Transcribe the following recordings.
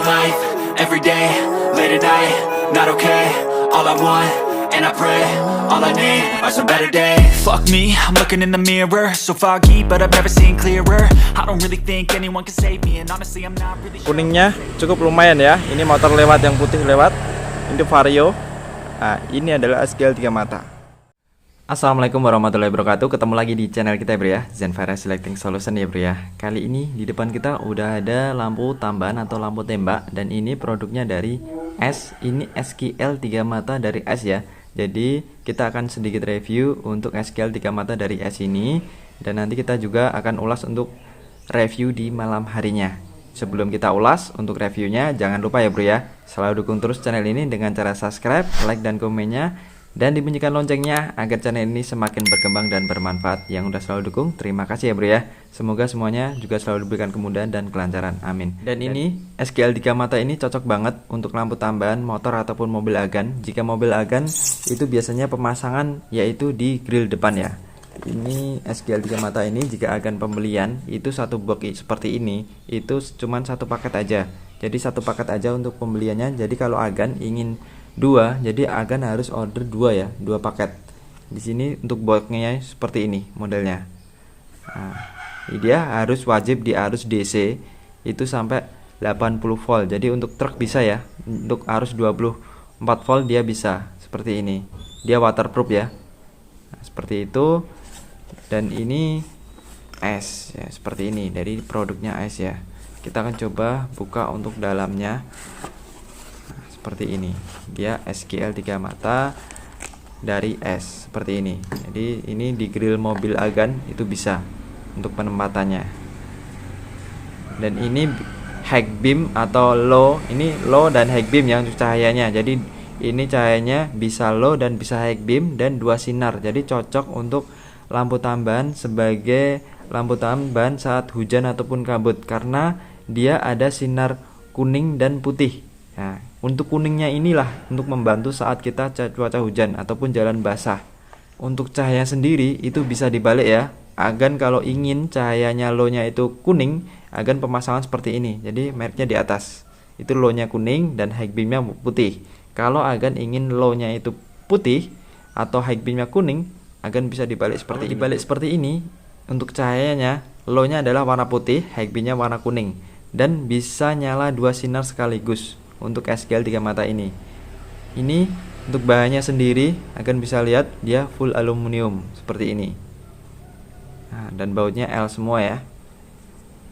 life, every day, late at night, not okay. All I want, and I pray, all I need are some better days. Fuck me, I'm looking in the mirror, so foggy, but I've never seen clearer. I don't really think anyone can save me, and honestly I'm not really sure. Kuningnya cukup lumayan ya. Ini motor lewat, yang putih lewat. Ini Vario. Nah, ini adalah SGL 3 mata. Assalamualaikum warahmatullahi wabarakatuh. Ketemu lagi di channel kita ya bro ya, Zenvara Selecting Solution ya bro ya. Kali ini di depan kita udah ada lampu tambahan atau lampu tembak. Dan ini produknya dari S. Ini SGL 3 mata dari S ya. Jadi kita akan sedikit review untuk SGL 3 mata dari S ini. Dan nanti kita juga akan ulas untuk review di malam harinya. Sebelum kita ulas untuk reviewnya, jangan lupa ya bro ya, selalu dukung terus channel ini dengan cara subscribe, like dan komennya, dan dibunyikan loncengnya agar channel ini semakin berkembang dan bermanfaat. Yang udah selalu dukung, terima kasih ya bro ya. Semoga semuanya juga selalu diberikan kemudahan dan kelancaran, amin. Dan ini SGL 3 mata ini cocok banget untuk lampu tambahan motor ataupun mobil agan. Jika mobil agan itu biasanya pemasangan yaitu di grill depan ya. Ini SGL 3 mata ini jika agan pembelian itu satu box seperti ini, itu cuman satu paket aja. Jadi satu paket aja untuk pembeliannya. Jadi kalau agan ingin dua, jadi agan harus order dua ya, dua paket. Di sini untuk boxnya seperti ini modelnya. Nah, dia harus wajib di arus DC itu sampai 80 volt. Jadi untuk truk bisa ya, untuk arus 24 volt dia bisa seperti ini. Dia waterproof ya. Nah, seperti itu. Dan ini S ya, seperti ini dari produknya S ya. Kita akan coba buka untuk dalamnya. Seperti ini, dia SGL 3 mata dari S seperti ini. Jadi ini di grill mobil agan itu bisa untuk penempatannya. Dan ini high beam atau low, ini low dan high beam yang cahayanya. Jadi ini cahayanya bisa low dan bisa high beam dan dua sinar. Jadi cocok untuk lampu tambahan sebagai lampu tambahan saat hujan ataupun kabut, karena dia ada sinar kuning dan putih. Nah, untuk kuningnya inilah untuk membantu saat kita cuaca hujan ataupun jalan basah. Untuk cahaya sendiri itu bisa dibalik ya. Agan kalau ingin cahayanya low-nya itu kuning, agan pemasangan seperti ini. Jadi mereknya di atas. Itu low-nya kuning dan high beam-nya putih. Kalau agan ingin low-nya itu putih atau high beam-nya kuning, agan bisa dibalik seperti ini. Dibalik seperti ini, untuk cahayanya low-nya adalah warna putih, high beam-nya warna kuning, dan bisa nyala dua sinar sekaligus. Untuk SGL 3 mata ini untuk bahannya sendiri akan bisa lihat dia full aluminium seperti ini. Nah, dan bautnya L semua ya,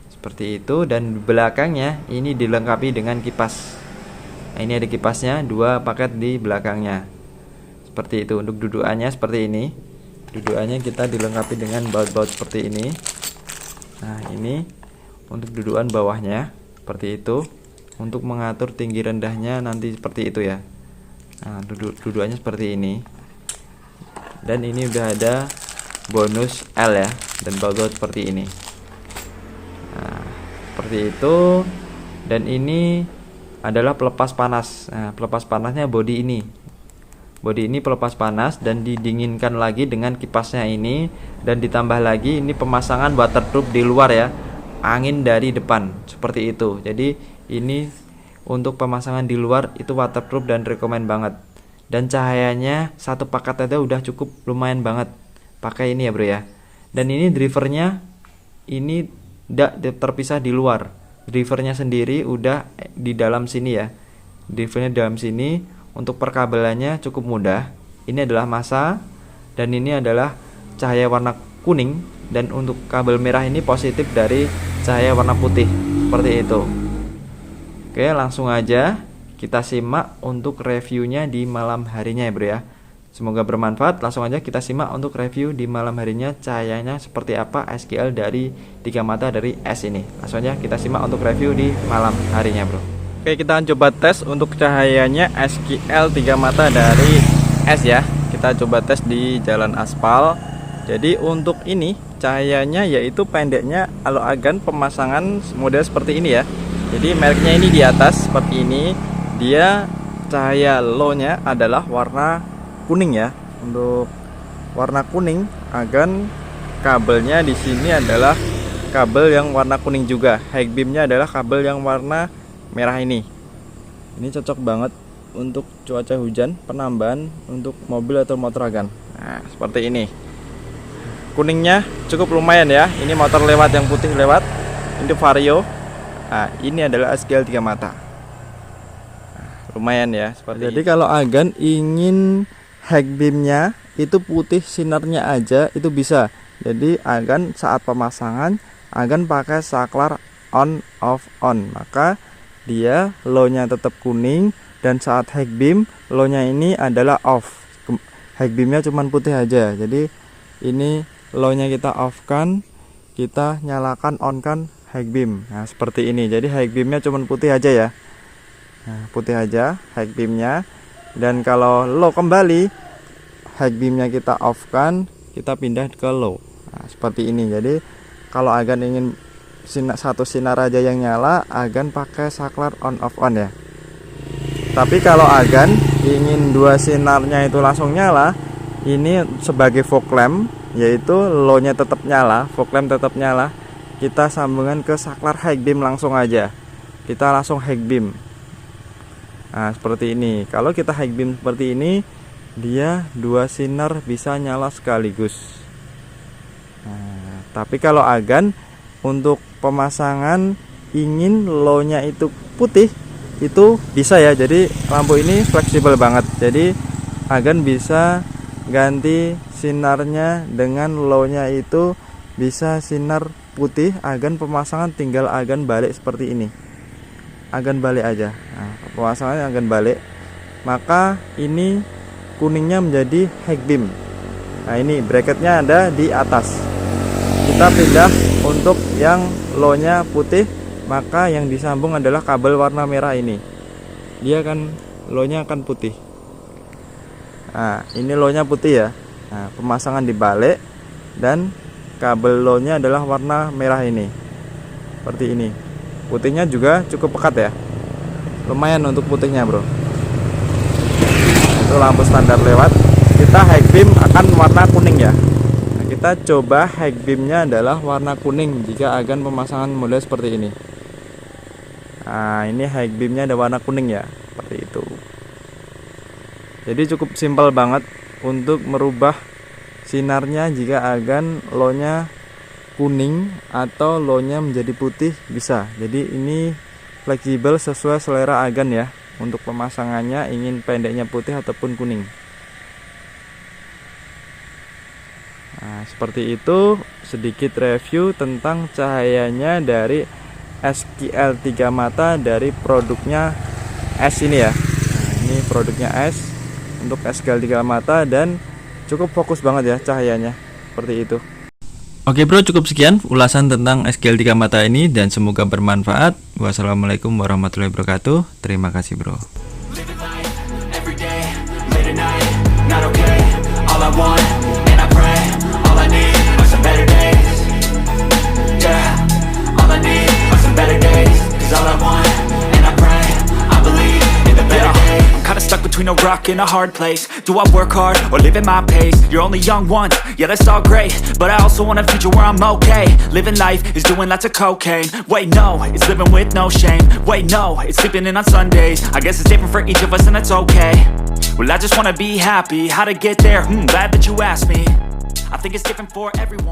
seperti itu. Dan belakangnya ini dilengkapi dengan kipas. Nah, ini ada kipasnya, dua paket di belakangnya seperti itu. Untuk dudukannya seperti ini, dudukannya kita dilengkapi dengan baut-baut seperti ini. Nah, ini untuk dudukan bawahnya seperti itu. Untuk mengatur tinggi rendahnya nanti seperti itu ya. Nah, dudukannya seperti ini. Dan ini udah ada bonus L ya, dan baut seperti ini. Nah, seperti itu. Dan ini adalah pelepas panas. Nah, pelepas panasnya bodi ini. Bodi ini pelepas panas dan didinginkan lagi dengan kipasnya ini, dan ditambah lagi ini pemasangan waterproof di luar ya. Angin dari depan seperti itu. Jadi ini untuk pemasangan di luar itu waterproof dan rekomen banget. Dan cahayanya satu paket aja udah cukup lumayan banget pakai ini ya bro ya. Dan ini drivernya ini tidak terpisah di luar. Drivernya sendiri udah di dalam sini ya. Drivernya di dalam sini. Untuk perkabelannya cukup mudah. Ini adalah massa dan ini adalah cahaya warna kuning. Dan untuk kabel merah ini positif dari cahaya warna putih seperti itu. Oke, langsung aja kita simak untuk reviewnya di malam harinya ya bro ya. Semoga bermanfaat. Langsung aja kita simak untuk review di malam harinya, cahayanya seperti apa SGL dari 3 mata dari S ini. Langsung aja kita simak untuk review di malam harinya bro. Oke, kita coba tes untuk cahayanya SGL 3 mata dari S ya. Kita coba tes di jalan aspal. Jadi untuk ini cahayanya yaitu pendeknya kalau agan pemasangan model seperti ini ya. Jadi mereknya ini di atas seperti ini. Dia cahaya low-nya adalah warna kuning ya. Untuk warna kuning, agan kabelnya di sini adalah kabel yang warna kuning juga. High beam-nya adalah kabel yang warna merah ini. Ini cocok banget untuk cuaca hujan, penambahan untuk mobil atau motor Agan. Nah, seperti ini. Kuningnya cukup lumayan ya. Ini motor lewat, yang putih lewat. Ini Vario. Nah, ini adalah SGL 3 mata. Nah, lumayan ya. Jadi kalau Agan ingin head beamnya itu putih sinarnya aja, itu bisa. Jadi Agan saat pemasangan Agan pakai saklar on off on, maka dia low-nya tetap kuning, dan saat high beam low-nya ini adalah off. High beamnya cuma putih aja. Jadi ini low-nya kita off kan, kita nyalakan on kan high beam. Nah, seperti ini. Jadi high beamnya cuma putih aja ya. Nah, putih aja high beamnya. Dan kalau low kembali, high beamnya kita off kan, kita pindah ke low. Nah, seperti ini. Jadi kalau Agan ingin satu sinar aja yang nyala, Agan pakai saklar on off on ya. Tapi kalau Agan ingin dua sinarnya itu langsung nyala, ini sebagai fog lamp, yaitu low-nya tetap nyala, fog lamp tetap nyala, kita sambungan ke saklar high beam langsung aja. Kita langsung high beam. Nah, seperti ini. Kalau kita high beam seperti ini, dia dua sinar bisa nyala sekaligus. Nah, tapi kalau Agan untuk pemasangan ingin low-nya itu putih, itu bisa ya. Jadi lampu ini fleksibel banget. Jadi Agan bisa ganti sinarnya dengan low-nya itu bisa sinar putih. Agan pemasangan tinggal Agan balik seperti ini. Agan balik aja. Nah, pemasangannya Agan balik. Maka ini kuningnya menjadi high beam. Nah, ini bracketnya ada di atas. Kita pindah untuk yang low-nya putih, maka yang disambung adalah kabel warna merah ini. Dia kan low-nya akan putih. Nah, ini low-nya putih ya. Nah, pemasangan dibalik dan kabel low-nya adalah warna merah ini. Seperti ini. Putihnya juga cukup pekat ya. Lumayan untuk putihnya, bro. Itu lampu standar lewat. Kita high beam akan warna kuning ya. Kita coba high beamnya adalah warna kuning jika Agan pemasangan model seperti ini. Nah, ini high beamnya ada warna kuning ya, seperti itu. Jadi cukup simpel banget untuk merubah sinarnya jika Agan low-nya kuning atau low-nya menjadi putih, bisa. Jadi ini fleksibel sesuai selera Agan ya. Untuk pemasangannya ingin pendeknya putih ataupun kuning. Nah, seperti itu sedikit review tentang cahayanya dari SGL 3 mata dari produknya S ini ya. Nah, ini produknya S untuk SGL 3 mata dan cukup fokus banget ya cahayanya. Seperti itu. Oke bro, cukup sekian ulasan tentang SGL 3 mata ini dan semoga bermanfaat. Wassalamualaikum warahmatullahi wabarakatuh. Terima kasih bro. Stuck between a rock and a hard place. Do I work hard or live at my pace? You're only young once, yeah that's all great, but I also want a future where I'm okay. Living life is doing lots of cocaine. Wait no, it's living with no shame. Wait no, it's sleeping in on Sundays. I guess it's different for each of us and that's okay. Well I just wanna be happy. How to get there? Glad that you asked me. I think it's different for everyone.